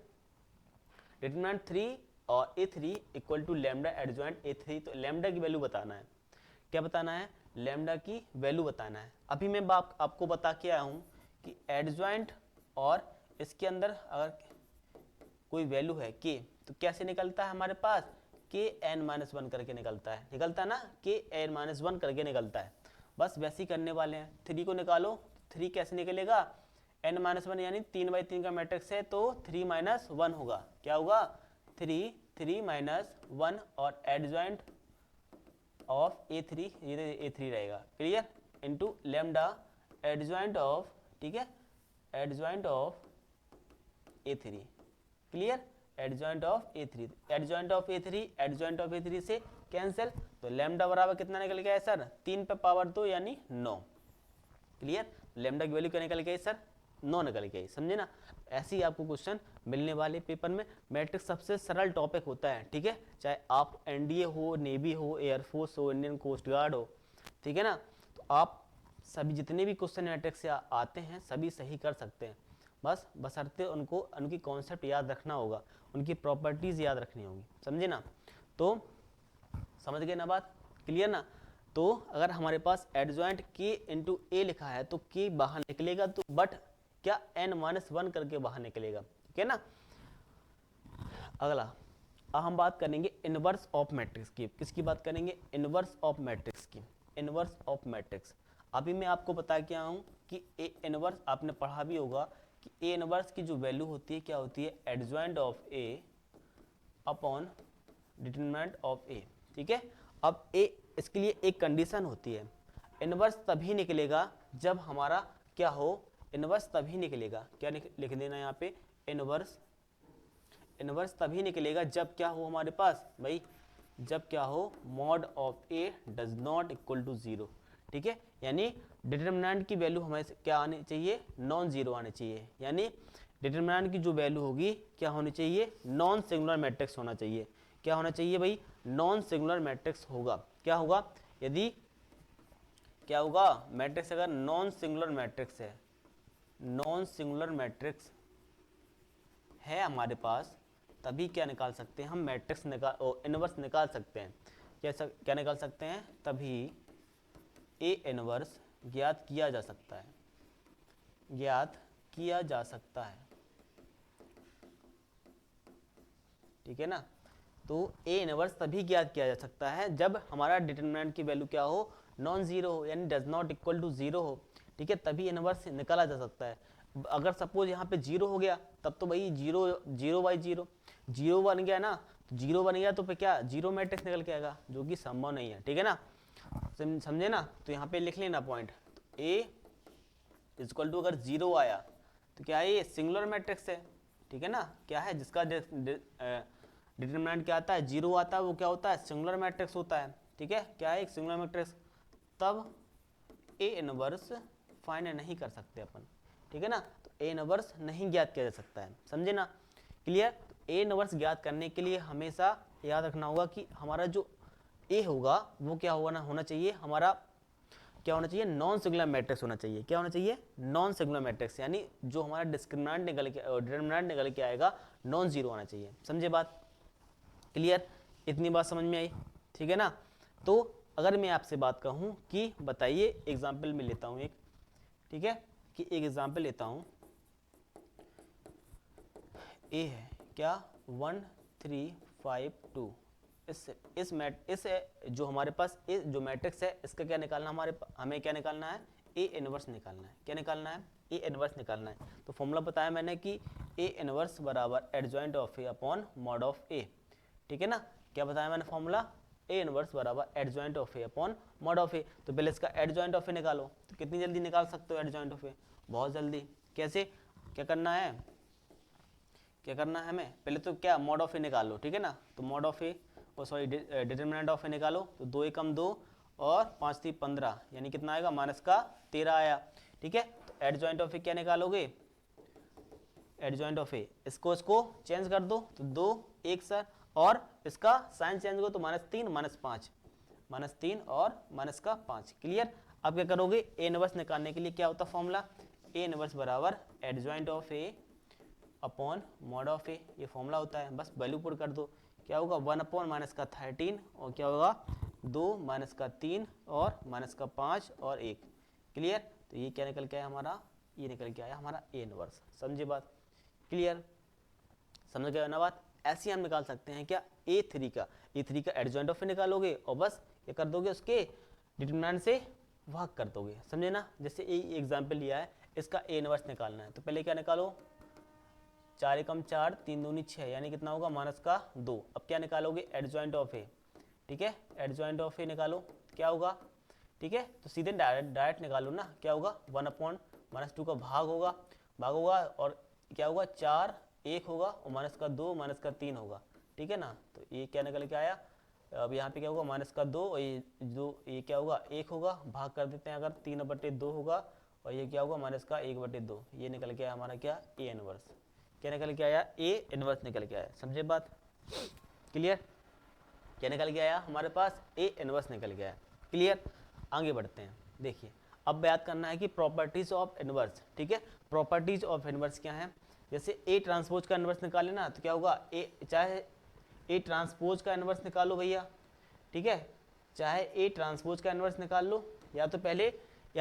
डिटरमिनेंट 3 और A3 equal to lambda adjoint A3, तो लैम्डा की वैल्यू बताना है, क्या बताना है, लैम्डा की वैल्यू बताना है। अभी मैं आपको बता के आया हूँ कि एडजॉइंट और इसके अंदर अगर कोई वैल्यू है k, तो कैसे निकलता है हमारे पास, kn-1 करके निकलता है, निकलता है ना, kn-1 करके निकलता है। बस वैसे ही करने वाले हैं, 3 को निकालो, 3 कैसे निकलेगा, n-1 यानी 3/3 का मैट्रिक्स है, तो 3 - 1 होगा, क्या होगा 3 - 1, और एडजॉइंट ऑफ A3, ये A3 रहेगा, clear, into lambda adjoint of, ठीक है, adjoint of A3, clear, adjoint of A3, adjoint of A3, adjoint of A3 से कैंसिल, तो लैम्डा बराबर कितना निकल गया है सर, 3 पे पावर 2 यानी 9, क्लियर, लैम्डा की वैल्यू क्या निकल गई सर, 9 निकल गई, समझे ना। ऐसे ही आपको क्वेश्चन मिलने वाले पेपर में। मैट्रिक्स सबसे सरल टॉपिक होता है, ठीक है, चाहे आप NDA हो, नेवी हो, एयरफोर्स हो, इंडियन कोस्ट गार्ड हो, ठीक है ना। तो आप सभी जितने भी क्वेश्चन मैट्रिक्स से आते हैं सभी सही कर सकते हैं, बस बशर्ते उनको उनकी कॉन्सेप्ट याद रखना होगा, उनकी प्रॉपर्टीज याद रखनी होगी, समझे ना। तो समझ गए ना बात, क्लियर ना। तो अगर हमारे पास एडजॉइंट k इंटू ए लिखा है तो k बाहर निकलेगा, तो बट क्या n-1 करके बाहर निकलेगा, ठीक है ना। अगला अब हम बात करेंगे इनवर्स ऑफ मैट्रिक्स की, किसकी बात करेंगे, इनवर्स ऑफ मैट्रिक्स की, इनवर्स ऑफ मैट्रिक्स। अभी मैं आपको बता के आया हूँ कि ए इनवर्स आपने पढ़ा भी होगा कि ए इनवर्स की जो वैल्यू होती है क्या होती है, adjoint of A upon determinant of A, ठीक है। अब ए, इसके लिए एक कंडीशन होती है, इनवर्स तभी निकलेगा जब हमारा क्या हो, इनवर्स तभी निकलेगा, क्या लिख देना यहाँ पे, इनवर्स, इनवर्स तभी निकलेगा जब क्या हो हमारे पास भाई, जब क्या हो, mod of A does not equal to 0, ठीक है। यानी डिटरमिनेंट की वैल्यू हमें क्या आनी चाहिए, नॉन जीरो आनी चाहिए, यानी डिटरमिनेंट की जो वैल्यू होगी क्या होनी चाहिए, नॉन सिंगुलर मैट्रिक्स होना चाहिए, क्या होना चाहिए भाई, नॉन सिंगुलर मैट्रिक्स होगा, क्या होगा, यदि क्या होगा, मैट्रिक्स अगर नॉन सिंगुलर मैट्रिक्स है, नॉन सिंगुलर मैट्रिक्स है हमारे पास, तभी क्या निकाल सकते हैं हम, मैट्रिक्स इनवर्स निकाल सकते हैं, क्या निकाल सकते हैं, तभी ए इनवर्स ज्ञात किया जा सकता है, ज्ञात किया जा सकता है, ठीक है ना। तो ए इनवर्स तभी ज्ञात किया जा सकता है जब हमारा डिटरमिनेंट की वैल्यू क्या हो, नॉन जीरो हो, यानी डज नॉट इक्वल टू 0 हो, ठीक है, तभी इनवर्स निकाला जा सकता है। अगर सपोज यहाँ पे 0 हो गया तब तो भाई 0 0 बाई 0 0 बन गया ना, तो 0 बन गया तो फिर क्या 0 मैट्रिक्स निकल के आएगा, जो कि संभव नहीं है, ठीक है ना, समझे ना। तो यहाँ पे लिख लेना पॉइंट, तो A इक्वल टू अगर 0 आया तो क्या है, ये सिंगुलर मैट्रिक्स है, ठीक है ना, क्या है जिसका डिटरमिनेंट क्या आता है 0 आता है, वो क्या होता है सिंगुलर मैट्रिक्स होता है, ठीक है, क्या है एक सिंगुलर मैट्रिक्स। तब ए इनवर्स फाइंड नहीं कर सकते अपन, ठीक है ना, तो ए इनवर्स नहीं ज्ञात किया जा सकता है, समझे ना, क्लियर। तो ए इनवर्स ज्ञात करने के लिए हमेशा याद रखना होगा कि हमारा जो ए होगा वो क्या होना चाहिए, हमारा क्या होना चाहिए, नॉन सिंगुलर मैट्रिक्स होना चाहिए, क्या होना चाहिए, नॉन सिंगुलर मैट्रिक्स, यानी जो हमारा डिस्क्रिमिनेंट निकल के आएगा नॉन जीरो आना चाहिए, समझे बात, क्लियर, इतनी बात समझ में आई, ठीक है ना। तो अगर मैं आपसे बात कहूं कि बताइए, एग्जाम्पल में लेता हूं एक, ठीक है, कि एक एग्जाम्पल लेता हूं, ए है क्या 1 3 5 2, इस जो हमारे पास जो मैट्रिक्स है इसका क्या निकालना, हमें क्या निकालना है, ए इनवर्स निकालना है, क्या निकालना है, ए इनवर्स निकालना है। तो फॉर्मूला बताया मैंने कि ए इनवर्स बराबर adjoint of A upon mod of A, ठीक है ना, क्या बताया मैंने फॉर्मूला, ए इनवर्स बराबर adjoint of A upon mod of A. तो पहले इसका एडजॉइंट ऑफ ए निकालो, तो कितनी जल्दी निकाल सकते हो एडजॉइंट ऑफ ए, बहुत जल्दी, कैसे, क्या करना है, हमें पहले तो क्या मॉड ऑफ ए निकाल लो, ठीक है ना, तो mod of A sorry determinant of A निकालो, तो 2 एकम 2 और 5 3 15, यानी कितना आएगा माइनस का 13 आया, ठीक है। तो एडजॉइंट ऑफ ए क्या निकालोगे, एडजॉइंट ऑफ ए इसको चेंज कर दो, तो 2 1 सर, और इसका साइन चेंज करो तो -3 -5 और माइनस का 5, क्लियर। अब क्या करोगे, ए इनवर्स निकालने के लिए क्या होता है फॉर्मूला, ए इनवर्स बराबर adjoint of A upon mod of A, ये फॉर्मूला होता है, बस वैल्यू पुट कर दो, क्या होगा 1 अपॉन माइनस का 13 और क्या होगा 2 माइनस का 3 और माइनस का 5 और 1, क्लियर। तो ये क्या निकल के आया हमारा, ये निकल के आया हमारा ए इनवर्स, समझे बात, क्लियर, समझ गए ना बात। ऐसे हम निकाल सकते हैं क्या, ए3 का एडजॉइंट ऑफ ए निकालोगे और बस ये कर दोगे, उसके डिटरमिनेंट से भाग कर दोगे, समझे ना। जैसे एग्जाम्पल लिया है, इसका ए इनवर्स निकालना है, तो पहले क्या निकालो, 4 एकम 4 3 दूनी 6, यानी कितना होगा माइनस का 2। अब क्या निकालोगे, एडजॉइंट ऑफ ए, ठीक है, एडजॉइंट ऑफ ए निकालो, क्या होगा, ठीक है, तो सीधे डायरेक्ट निकालो ना, क्या होगा 1 अपॉन -2 का भाग होगा और क्या होगा 4 1 होगा और माइनस का 2 माइनस का 3 होगा, ठीक है ना। तो ये क्या निकल के आया, अब यहाँ पे क्या होगा माइनस का 2 और ये क्या होगा 1 होगा, भाग कर देते हैं अगर 3/2 होगा, और ये क्या होगा माइनस का 1/2, ये निकल के आया हमारा क्या, ए इनवर्स, क्या निकल के आया, ए इनवर्स निकल के आया, समझे बात, क्लियर, क्या निकल के आया हमारे पास, ए इनवर्स निकल गया है, क्लियर। आगे बढ़ते हैं, देखिए अब याद करना है कि प्रॉपर्टीज ऑफ इनवर्स, ठीक है, प्रॉपर्टीज ऑफ इनवर्स क्या है, जैसे ए ट्रांसपोज का इनवर्स निकाले ना, तो क्या होगा, चाहे ए ट्रांसपोज का इनवर्स निकालो भैया, ठीक है, चाहे ए ट्रांसपोज का इनवर्स निकाल लो, या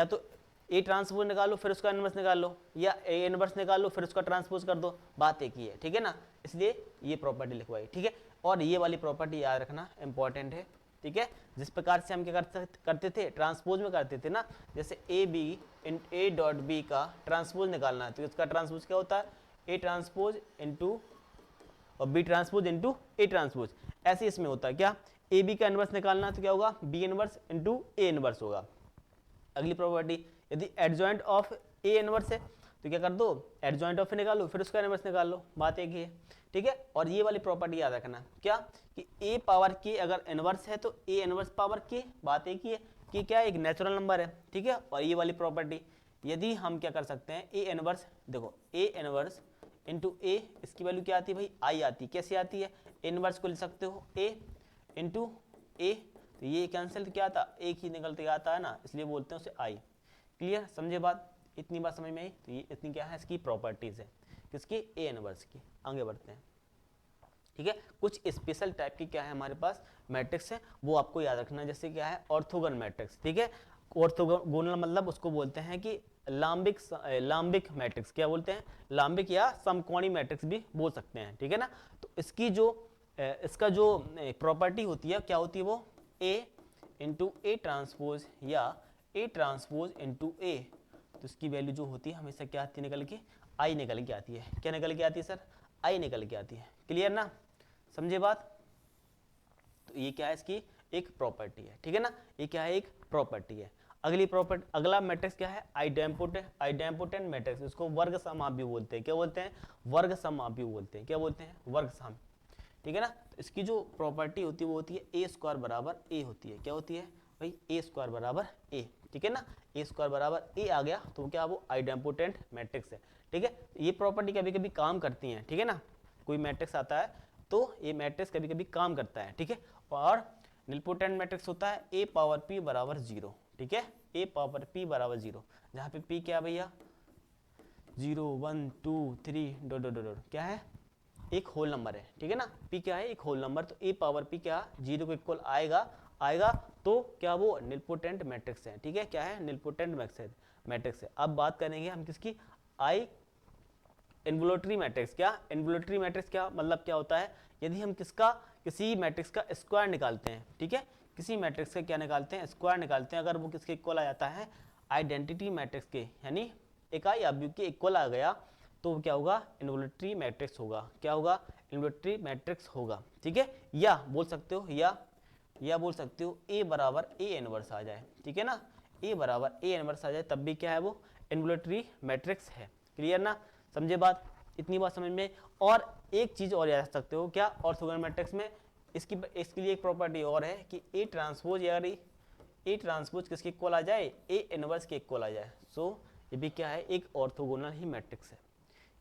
तो ए ट्रांसपोज निकालो फिर उसका इनवर्स निकाल लो, या ए इनवर्स निकाल लो फिर उसका ट्रांसपोज कर दो, बात एक ही है, ठीक है ना, इसलिए ये प्रॉपर्टी लिखवाई, ठीक है। और ये वाली प्रॉपर्टी याद रखना इंपॉर्टेंट है, ठीक है, जिस प्रकार से हम क्या करते थे, ट्रांसपोज में करते थे ना, जैसे ए डॉट बी का ट्रांसपोज निकालना है, तो इसका ट्रांसपोज क्या होता है, ए ट्रांसपोज इंटू और B transpose into A transpose, ऐसे इसमें होता है क्या, ए बी का इनवर्स निकालना है तो क्या होगा, B inverse into A inverse होगा। अगली प्रॉपर्टी, यदि एडजॉइंट ऑफ ए इनवर्स है तो क्या कर दो, एडजॉइंट ऑफ ए निकालो फिर उसका इनवर्स निकाल लो, बात एक ही है, ठीक है। और ये वाली प्रॉपर्टी याद रखना क्या, कि ए पावर के अगर इनवर्स है तो ए इनवर्स पावर के, बात एक ही है कि क्या एक नेचुरल नंबर है, ठीक है। और ये वाली प्रॉपर्टी यदि हम क्या कर सकते हैं, ए इनवर्स, देखो ए इनवर्स इंटू ए, इसकी वैल्यू क्या आती है भाई, आई आती है, कैसे आती है, इनवर्स को लिख सकते हो ए इंटू ए, तो ये कैंसिल क्या आता, एक ही निकलते आता है ना, इसलिए बोलते हैं उसे आई, क्लियर, समझे बात, इतनी बात समझ में आई। तो ये इतनी क्या है, इसकी प्रॉपर्टीज है, किसकी, ए इनवर्स की। आगे बढ़ते हैं, ठीक है, कुछ स्पेशल टाइप की क्या है हमारे पास मैट्रिक्स है, वो आपको याद रखना है, जैसे क्या है ऑर्थोगोनल मैट्रिक्स, ठीक है, ऑर्थोगोनल मतलब उसको बोलते हैं कि लाम्बिक मैट्रिक्स, क्या बोलते हैं, लाम्बिक या समकोणी मैट्रिक्स भी बोल सकते हैं, ठीक है ना। तो इसका जो प्रॉपर्टी होती है क्या होती है, वो ए इंटू ए ट्रांसपोज या ए ट्रांसपोज इंटू ए, तो इसकी वैल्यू जो होती है हमेशा क्या आती है निकल के, आई निकल के आती है। क्या निकल के आती है सर, आई निकल के आती है। क्लियर ना, समझे बात। तो ये क्या है, इसकी एक प्रॉपर्टी है, ठीक है ना, ये क्या है, एक प्रॉपर्टी है। अगली प्रॉपर्टी, अगला मैट्रिक्स क्या है, आइडेम्पोटेंट मैट्रिक्स, इसको वर्ग समाप्य बोलते हैं। क्या बोलते हैं, वर्ग समाप्य बोलते हैं। क्या बोलते हैं, वर्ग समाप्य, ठीक है ना। तो इसकी जो प्रॉपर्टी होती है वो होती है ए स्क्वायर बराबर ए होती है। क्या होती है भाई, ए स्क्वायर बराबर ए, ठीक है ना। ए स्क्वायर बराबर ए आ गया तो क्या, वो आइडेम्पोटेंट मैट्रिक्स है, ठीक है। ये प्रॉपर्टी कभी कभी काम करती हैं, ठीक है ना। कोई मैट्रिक्स आता है तो ये मैट्रिक्स कभी कभी काम करता है, ठीक है। और निलपोटेंट मैट्रिक्स होता है ए पावर पी बराबर 0, ठीक है, ए पावर पी बराबर 0, जहाँ पे पी क्या भैया, 0 1 2 3 डॉट डॉट डॉट, क्या है, एक होल नंबर है, ठीक है ना। पी क्या है, एक होल नंबर, तो ए पावर पी क्या 0 के इक्वल आएगा तो क्या वो निलपोटेंट मैट्रिक्स है, ठीक है। क्या है, निलपोटेंट मैट्रिक्स है। अब बात करेंगे हम किसकी, आई इन्वोल्यूटरी मैट्रिक्स। क्या इन्वोल्यूटरी मैट्रिक्स, क्या मतलब क्या होता है, यदि हम किसी मैट्रिक्स का स्क्वायर निकालते हैं, ठीक है, किसी मैट्रिक्स का क्या निकालते हैं, स्क्वायर निकालते हैं, अगर वो किसके इक्वल आ जाता है, आइडेंटिटी मैट्रिक्स के, यानी इकाई अवयव के इक्वल आ गया, तो क्या होगा, इन्वोल्यूटरी मैट्रिक्स होगा। क्या होगा, इन्वोल्यूटरी मैट्रिक्स होगा, ठीक है। या बोल सकते हो, या बोल सकते हो ए बराबर ए इनवर्स आ जाए, ठीक है ना, ए बराबर ए इनवर्स आ जाए, तब भी क्या है, वो इन्वोल्यूटरी मैट्रिक्स है। क्लियर ना, समझे बात, इतनी बात समझ में। और एक चीज और याद रख सकते हो, क्या, ऑर्थोगोनल मैट्रिक्स में इसके लिए एक प्रॉपर्टी और है कि ए ट्रांसपोज, यार ए ट्रांसपोज किसके इक्वल आ जाए, ए इनवर्स के इक्वल आ जाए। सो ये भी क्या है, एक ऑर्थोगोनल ही मैट्रिक्स है।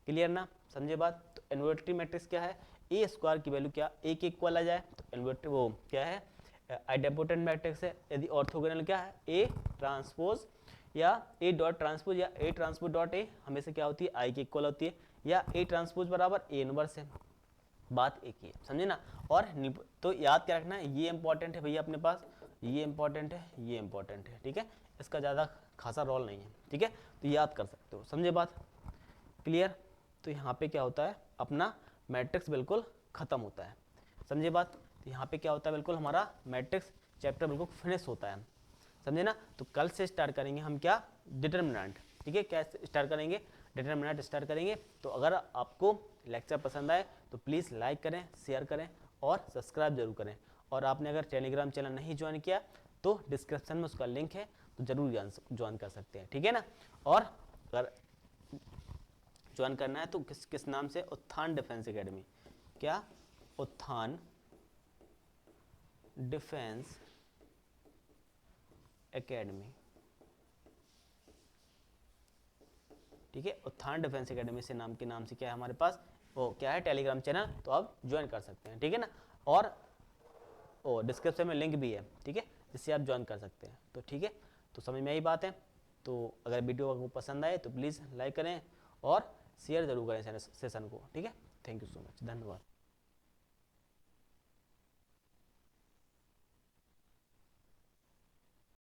क्लियर ना, समझे बात। तो इन्वोल्यूटरी मैट्रिक्स क्या है, ए स्क्वायर की वैल्यू क्या, ए के इक्वल आ जाए, तो इन्वोल्यूटरी वो क्या है, आइडेम्पोटेंट मैट्रिक्स है। यदि ऑर्थोगोनल क्या है, ए ट्रांसपोज या ए डॉट ट्रांसपोज या ए ट्रांसपोज डॉट ए हमेशा क्या होती है, आई के इक्वल होती है, या ए ट्रांसपोज बराबर ए इनवर्स है। बात एक ही है, समझे ना। और तो याद क्या रखना है, ये इंपॉर्टेंट है भैया अपने पास, ये इंपॉर्टेंट है, ये इंपॉर्टेंट है, ठीक है। इसका ज़्यादा खासा रोल नहीं है, ठीक है, तो याद कर सकते हो, समझे बात। क्लियर। तो यहाँ पे क्या होता है, अपना मैट्रिक्स बिल्कुल खत्म होता है, समझे बात। तो यहाँ पे क्या होता है, बिल्कुल हमारा मैट्रिक्स चैप्टर बिल्कुल फिनिश होता है, समझे ना। तो कल से स्टार्ट करेंगे हम क्या, डिटर्मिनेंट, ठीक है। क्या स्टार्ट करेंगे, डिटर्मिनेंट स्टार्ट करेंगे। तो अगर आपको लेक्चर पसंद आए तो प्लीज़ लाइक करें, शेयर करें और सब्सक्राइब जरूर करें। और आपने अगर टेलीग्राम चैनल नहीं ज्वाइन किया तो डिस्क्रिप्शन में उसका लिंक है, तो जरूर ज्वाइन कर सकते हैं, ठीक है ना। और अगर ज्वाइन करना है तो किस नाम से, उत्थान डिफेंस एकेडमी। क्या, उत्थान डिफेंस एकेडमी, ठीक है। उत्थान डिफेंस एकेडमी से नाम से क्या है हमारे पास, वो क्या है, टेलीग्राम चैनल, तो आप ज्वाइन कर सकते हैं, ठीक है ना। और डिस्क्रिप्शन में लिंक भी है, ठीक है, जिससे आप ज्वाइन कर सकते हैं। तो ठीक है, तो समझ में आई बात है। तो अगर वीडियो आपको पसंद आए तो प्लीज़ लाइक करें और शेयर जरूर करें सेशन को, ठीक है। थैंक यू सो मच, धन्यवाद।